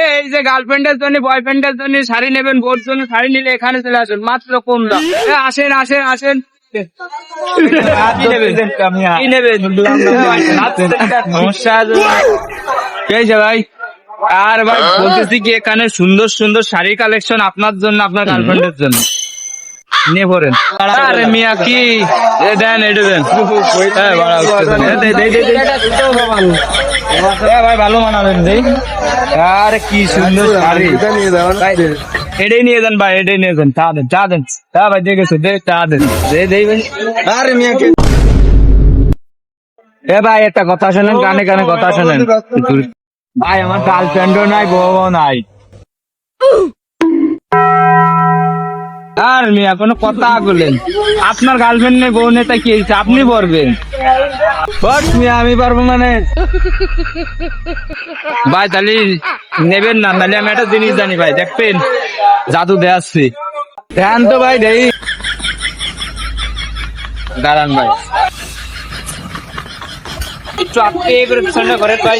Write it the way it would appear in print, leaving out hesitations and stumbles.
এই যে গার্লফ্রেন্ডের জন্য বয়ফ্রেন্ডের জন্য শাড়ি নেবেন, বোর জন্য শাড়ি নিলে এখানে চলে আসুন, মাত্র কম দাম। আসেন আসেন আসেন, কি নেবেন? সমস্যা আছে ভাই? আর ভাই বলতেছি কি, এখানে সুন্দর সুন্দর শাড়ি কালেকশন আপনার জন্য, আপনার গার্লফ্রেন্ডের জন্য নিয়ে পড়েন। আরে মিয়া কি দেন, এটা দেন। ভাই ভালো মানাবেন ভাই। আর কি সুন্দর শাড়ি, এটাই নিয়ে যান ভাই, এটাই নিয়ে যান। চা দেন, চা দেন। হ্যাঁ ভাই দেখেছো, দে চা দেন, দেই ভাই। আরে মিয়া কে এ ভাই, একটা কথা শোনেন, কানে কানে কথা শোনেন ভাই। আমার গার্লফ্রেন্ডও নাই, বউ নাই। আর মিয়া কোনো কথা বলেন, আপনার গার্লফ্রেন্ড নেই, বউ নেই, তাই কি হয়েছে? আপনি পারবেন মিয়া, আমি পারবো মানে? ভাই তাহলে নেবেন না? তাহলে আমি একটা জিনিস জানি ভাই, দেখবেন জাদু দেখাচ্ছি, ধ্যান তো ভাই দেই। দাঁড়ান ভাই, একটু আপনি করে পিছনটা করেন ভাই।